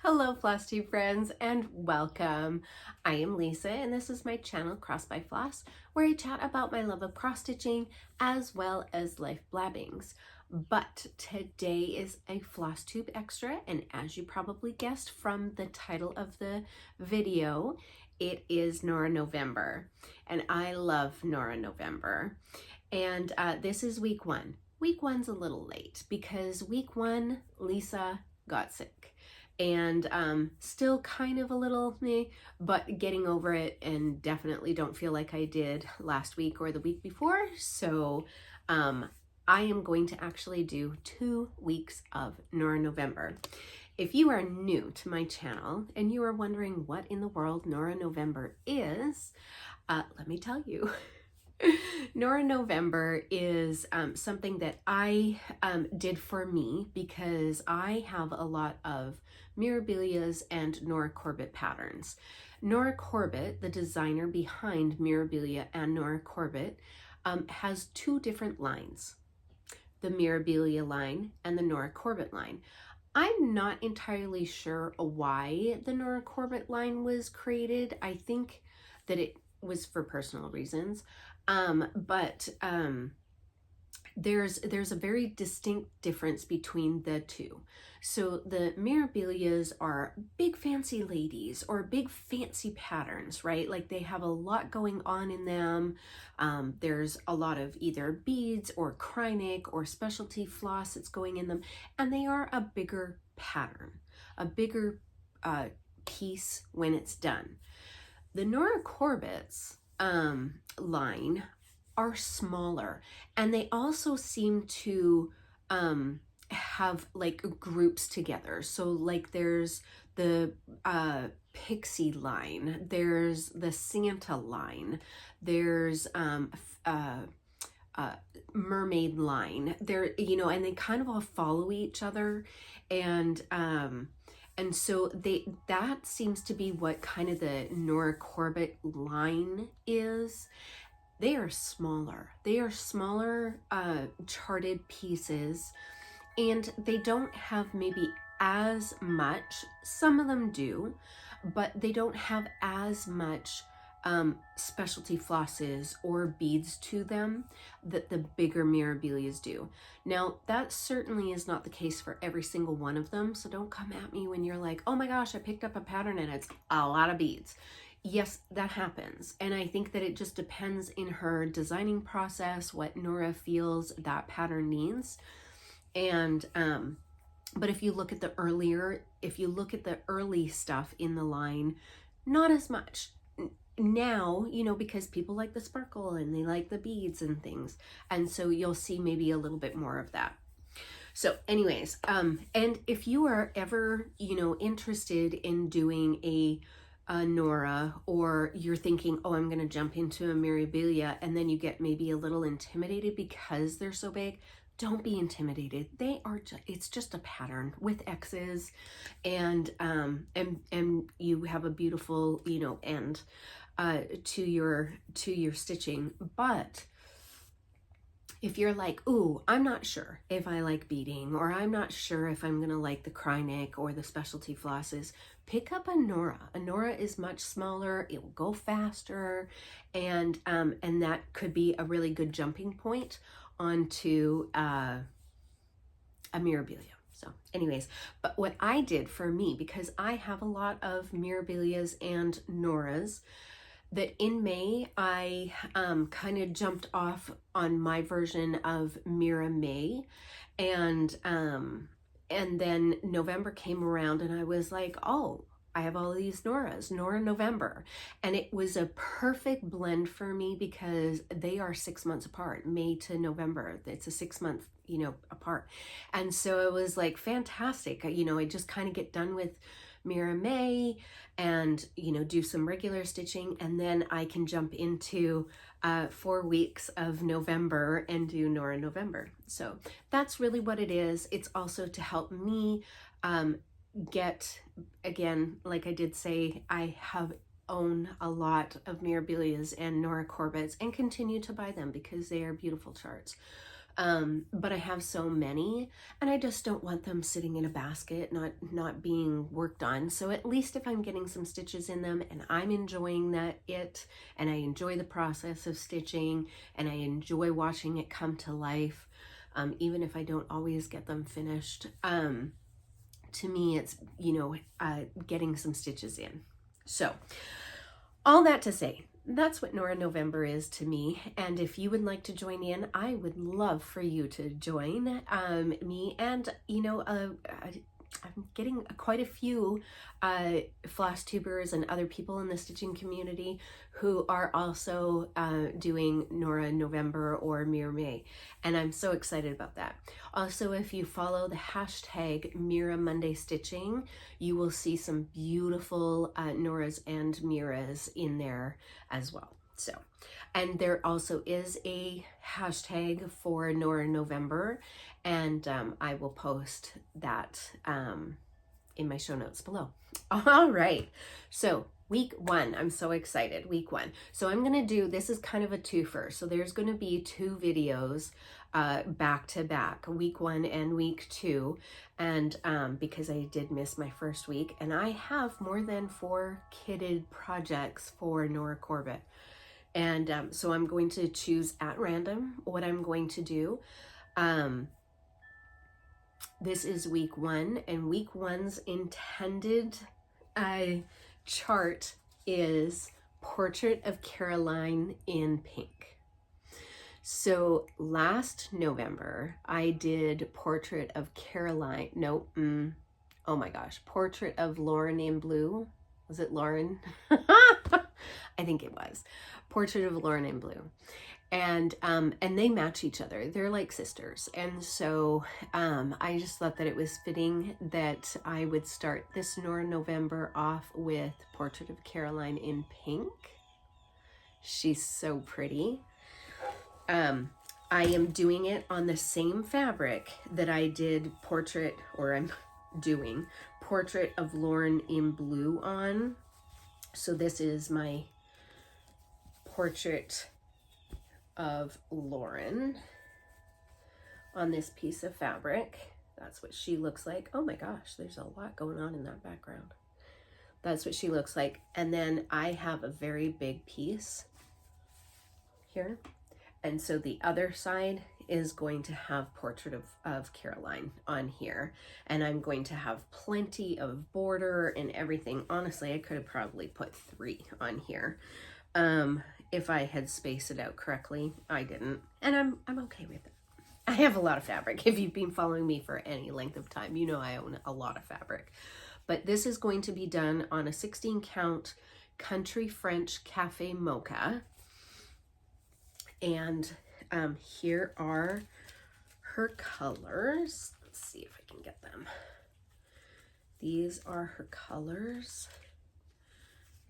Hello FlossTube friends and welcome. I am Lisa and this is my channel Cross by Floss, where I chat about my love of cross stitching as well as life blabbings. But today is a FlossTube extra, and as you probably guessed from the title of the video, it is Nora November. And I love Nora November. And this is week one. Week one's a little late because week one, Lisa got sick. And still kind of a little meh, but getting over it, and definitely don't feel like I did last week or the week before. So I am going to actually do 2 weeks of Nora November. If you are new to my channel and you are wondering what in the world Nora November is, let me tell you. Nora November is something that I did for me because I have a lot of Mirabilias and Nora Corbett patterns. Nora Corbett, the designer behind Mirabilia and Nora Corbett, has 2 different lines, the Mirabilia line and the Nora Corbett line. I'm not entirely sure why the Nora Corbett line was created. I think that it was for personal reasons. There's a very distinct difference between the two. So the Mirabilias are big fancy ladies or big fancy patterns, right? Like they have a lot going on in them. There's a lot of either beads or Krynic or specialty floss that's going in them, and they are a bigger pattern, a bigger piece when it's done. The Nora Corbett's line are smaller, and they also seem to have like groups together. So like there's the pixie line, there's the Santa line, there's mermaid line there, you know, and they kind of all follow each other, and so that seems to be what kind of the Nora Corbett line is. They are smaller. They are smaller charted pieces, and they don't have maybe as much, some of them do, but they don't have as much specialty flosses or beads to them that the bigger Mirabilias do. Now, that certainly is not the case for every single one of them, so don't come at me when you're like, oh my gosh, I picked up a pattern and it's a lot of beads. Yes, that happens, and I think that it just depends in her designing process what Nora feels that pattern needs. And but if you look at the early stuff in the line, not as much. Now, you know, because people like the sparkle and they like the beads and things, and so you'll see maybe a little bit more of that. So anyways, and if you are ever, you know, interested in doing a Nora, or you're thinking, oh, I'm going to jump into a Mirabilia, and then you get maybe a little intimidated because they're so big, don't be intimidated. They are it's just a pattern with X's, and you have a beautiful, you know, end to your stitching. But if you're like, ooh, I'm not sure if I like beading, or I'm not sure if I'm gonna like the Krynic or the specialty flosses, pick up a Nora. A Nora is much smaller, it will go faster, and that could be a really good jumping point onto a Mirabilia. So anyways, but what I did for me, because I have a lot of Mirabilias and Noras, that in May I kind of jumped off on my version of Mira May, and then November came around and I was like, oh, I have all these Noras, Nora November, and it was a perfect blend for me because they are 6 months apart, May to November. It's a 6 month, you know, apart, and so it was like fantastic. You know, I just kind of get done with Mira May and, you know, do some regular stitching, and then I can jump into 4 weeks of November and do Nora November. So that's really what it is. It's also to help me get, again, like I did say, I own a lot of Mirabilias and Nora Corbett's and continue to buy them because they are beautiful charts. But I have so many, and I just don't want them sitting in a basket, not being worked on. So at least if I'm getting some stitches in them and I'm enjoying and I enjoy the process of stitching, and I enjoy watching it come to life, even if I don't always get them finished, to me it's, getting some stitches in. So all that to say, that's what Nora November is to me. And if you would like to join in, I would love for you to join me. And, I'm getting quite a few floss tubers and other people in the stitching community who are also doing Nora November or Mirror May. And I'm so excited about that. Also, if you follow the hashtag Mira Monday Stitching, you will see some beautiful Noras and Miras in there as well. So, and there also is a hashtag for Nora November, and I will post that in my show notes below. All right, so week 1, I'm so excited, week 1. So I'm gonna do, this is kind of a twofer, so there's gonna be 2 videos back to back, week 1 and week 2, and because I did miss my first week, and I have more than 4 kitted projects for Nora Corbett. And so I'm going to choose at random what I'm going to do. This is week 1, and week 1's intended chart is Portrait of Caroline in Pink. So last November, I did Portrait of Caroline, oh my gosh, Portrait of Lauren in Blue. Was it Lauren? I think it was. Portrait of Lauren in Blue. And they match each other. They're like sisters. And so I just thought that it was fitting that I would start this Nora November off with Portrait of Caroline in Pink. She's so pretty. I am doing it on the same fabric that I did I'm doing Portrait of Lauren in Blue on. So this is my Portrait of Lauren on this piece of fabric. That's what she looks like. Oh my gosh, there's a lot going on in that background. That's what she looks like. And then I have a very big piece here. And so the other side is going to have Portrait of Caroline on here. And I'm going to have plenty of border and everything. Honestly, I could have probably put 3 on here. If I had spaced it out correctly. I didn't, and I'm okay with it. I have a lot of fabric. If you've been following me for any length of time, you know I own a lot of fabric. But this is going to be done on a 16 count Country French Cafe Mocha. And here are her colors. Let's see if I can get them. These are her colors.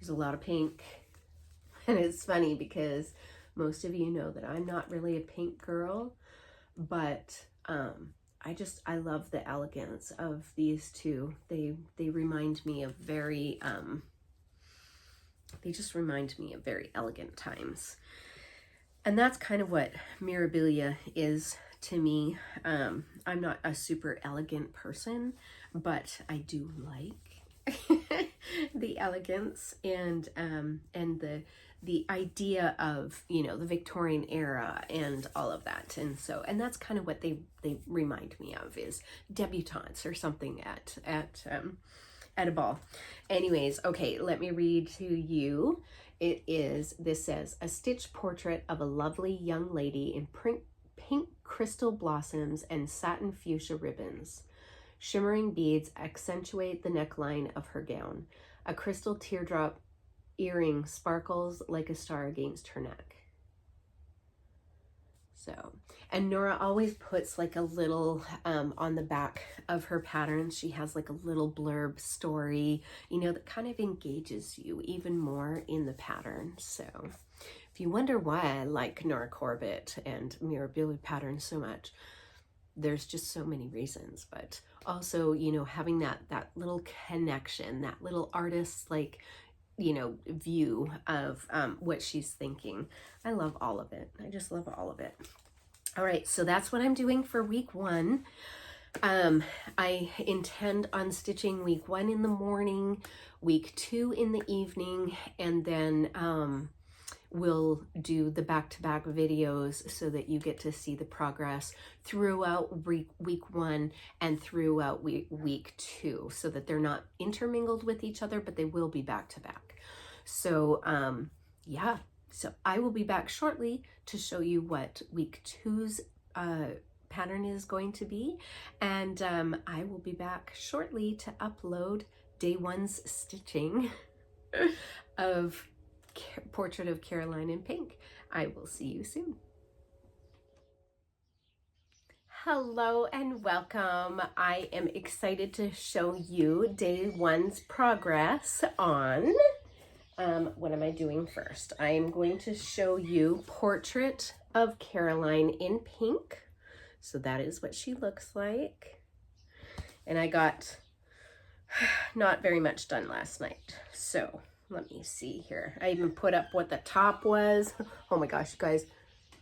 There's a lot of pink. And it's funny because most of you know that I'm not really a pink girl, but I love the elegance of these two. They remind me of very they just remind me of very elegant times. And that's kind of what Mirabilia is to me. I'm not a super elegant person, but I do like the elegance and the idea of, the Victorian era and all of that. And that's kind of what they remind me of, is debutantes or something at a ball. Anyways, okay, let me read to you. This says, a stitched portrait of a lovely young lady in pink crystal blossoms and satin fuchsia ribbons. Shimmering beads accentuate the neckline of her gown. A crystal teardrop earring sparkles like a star against her neck. So, and Nora always puts like a little, on the back of her patterns, she has like a little blurb story, that kind of engages you even more in the pattern. So if you wonder why I like Nora Corbett and Mirabilia patterns so much, there's just so many reasons. But also, having that little connection, that little artist, view of what she's thinking. I love all of it. I just love all of it. All right, so that's what I'm doing for week 1. I intend on stitching week 1 in the morning, week 2 in the evening, and then we'll do the back-to-back videos so that you get to see the progress throughout week 1 and throughout week 2, so that they're not intermingled with each other, but they will be back-to-back. So yeah, so I will be back shortly to show you what week 2's pattern is going to be, and I will be back shortly to upload day 1's stitching of Portrait of Caroline in Pink. I will see you soon. Hello and welcome. I am excited to show you day 1's progress on, what am I doing first? I am going to show you Portrait of Caroline in Pink. So that is what she looks like. And I got not very much done last night. So let me see here. I even put up what the top was. Oh my gosh, you guys,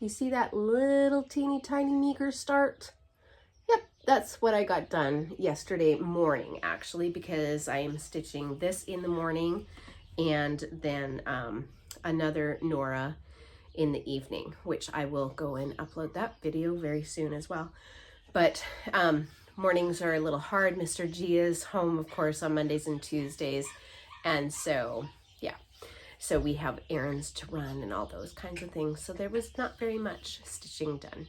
you see that little teeny tiny meager start? Yep, that's what I got done yesterday morning, actually, because I am stitching this in the morning and then another Nora in the evening, which I will go and upload that video very soon as well. But mornings are a little hard. Mr. G is home, of course, on Mondays and Tuesdays. And so, yeah, so we have errands to run and all those kinds of things. So there was not very much stitching done.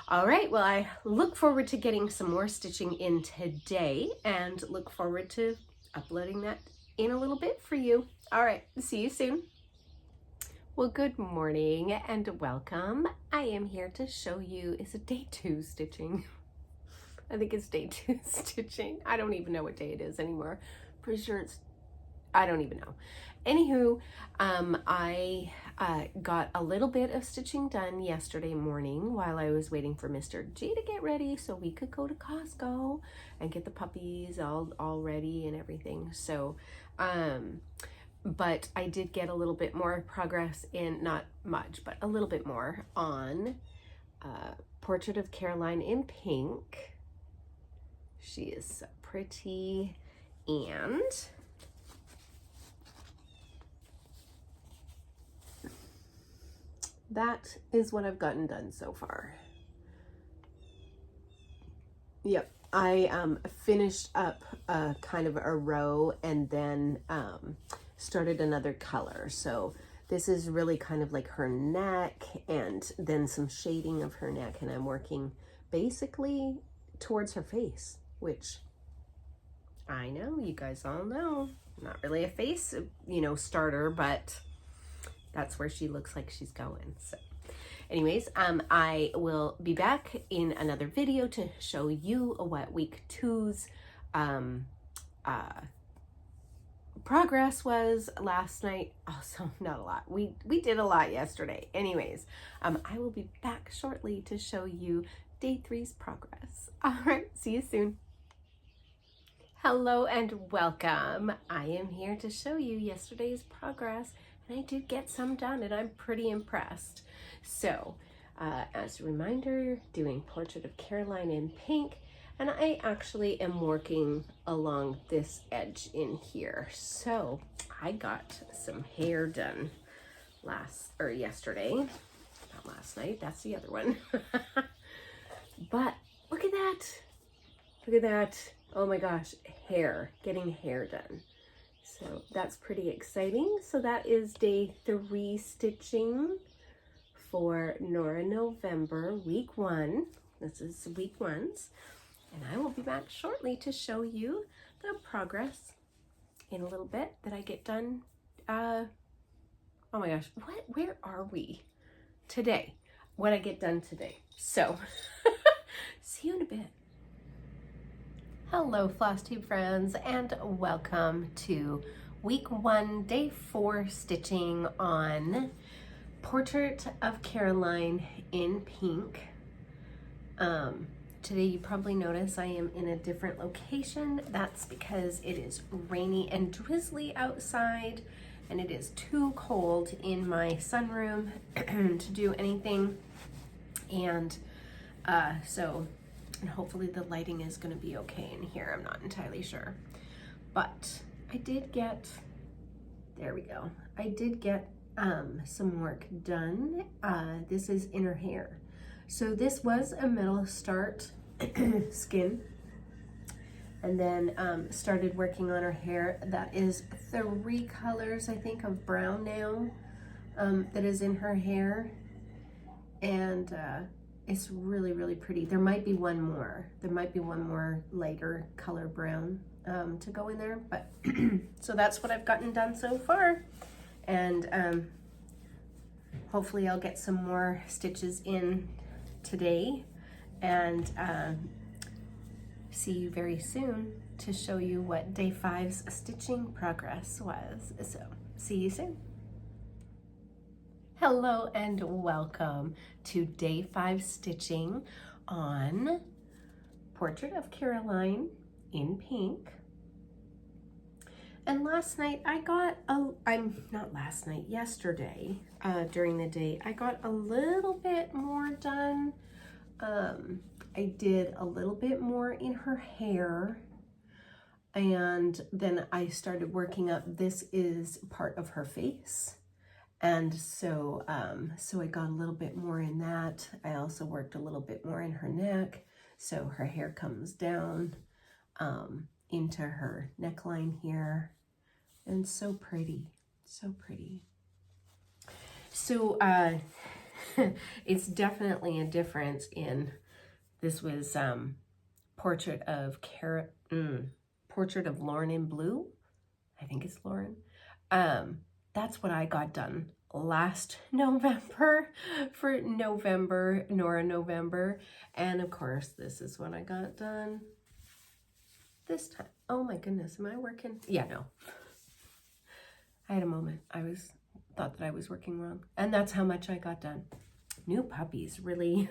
All right, well, I look forward to getting some more stitching in today and look forward to uploading that in a little bit for you. All right, see you soon. Well, good morning and welcome. I am here to show you, is it day 2 stitching? I think it's day 2 stitching. I don't even know what day it is anymore. Pretty sure it's, I don't even know. Anywho, I got a little bit of stitching done yesterday morning while I was waiting for Mr. G to get ready so we could go to Costco and get the puppies all ready and everything. So, but I did get a little bit more progress in, not much, but a little bit more on Portrait of Caroline in Pink. She is so pretty, and that is what I've gotten done so far. Yep, I finished up kind of a row and then started another color. So this is really kind of like her neck and then some shading of her neck, and I'm working basically towards her face, which I know you guys all know, not really a face, starter, but that's where she looks like she's going. So anyways, I will be back in another video to show you what week 2's progress was last night. Also, not a lot. We did a lot yesterday. Anyways, I will be back shortly to show you day 3's progress. All right, see you soon. Hello and welcome. I am here to show you yesterday's progress, and I did get some done, and I'm pretty impressed. So, as a reminder, doing Portrait of Caroline in Pink, and I actually am working along this edge in here. So I got some hair done yesterday, not last night, that's the other one. But look at that, look at that. Oh my gosh, getting hair done. So that's pretty exciting. So that is day 3 stitching for Nora November, week 1. This is week 1's. And I will be back shortly to show you the progress in a little bit that I get done. Oh my gosh, where are we today? What I get done today. So, see you in a bit. Hello, Floss Tube friends, and welcome to week 1, day 4 stitching on Portrait of Caroline in Pink. Today you probably notice I am in a different location. That's because it is rainy and drizzly outside, and it is too cold in my sunroom to do anything. And So, and hopefully the lighting is going to be okay in here. I'm not entirely sure. But I did get, there we go. I did get some work done. This is in her hair. So this was a metal start skin. And then started working on her hair. That is 3 colors, I think, of brown now that is in her hair. And it's really, really pretty. There might be one more. There might be one more lighter color brown to go in there. But so that's what I've gotten done so far. And hopefully I'll get some more stitches in today. And see you very soon to show you what day 5's stitching progress was. So see you soon. Hello and welcome to day 5 stitching on Portrait of Caroline in pink. And last night I got yesterday during the day, I got a little bit more done. I did a little bit more in her hair, and then I started working up, this is part of her face. And so, so I got a little bit more in that. I also worked a little bit more in her neck. So her hair comes down into her neckline here. And so pretty, so pretty. So it's definitely a difference in, this was Portrait of Lauren in Blue. I think it's Lauren. That's what I got done last November for November, Nora November. And of course, this is what I got done this time. Oh my goodness, am I working? Yeah, no. I had a moment. Thought that I was working wrong. And that's how much I got done. New puppies really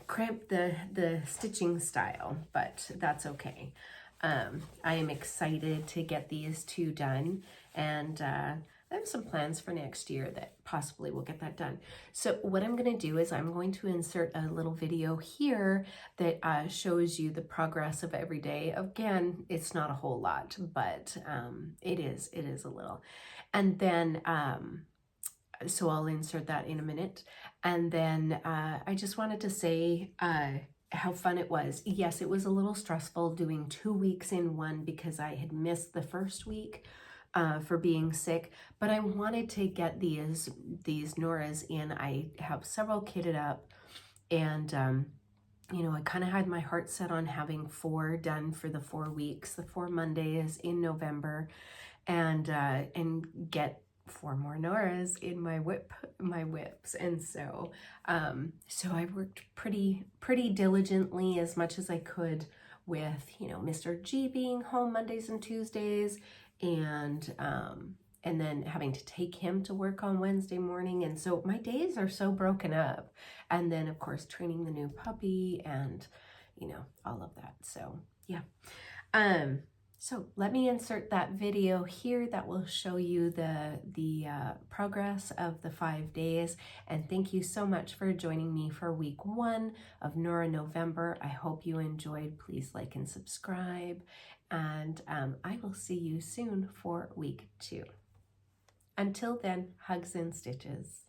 cramped the stitching style, but that's okay. I am excited to get these 2 done, and I have some plans for next year that possibly will get that done. So what I'm going to do is I'm going to insert a little video here that shows you the progress of every day. Again, it's not a whole lot, but it is a little. And then so I'll insert that in a minute. And then I just wanted to say how fun it was. Yes, it was a little stressful doing 2 weeks in one because I had missed the first week for being sick, but I wanted to get these Noras in. I have several kitted up, and you know, I kind of had my heart set on having 4 done for the 4 weeks, the 4 Mondays in November, and get 4 more Noras in my whips. And so so I worked pretty diligently, as much as I could, with, you know, Mr. G being home Mondays and Tuesdays, and then having to take him to work on Wednesday morning. And so my days are so broken up. And then of course training the new puppy and, you know, all of that. So yeah. So let me insert that video here that will show you the progress of the 5 days. And thank you so much for joining me for week 1 of Nora November. I hope you enjoyed. Please like and subscribe. And I will see you soon for week 2. Until then, hugs and stitches.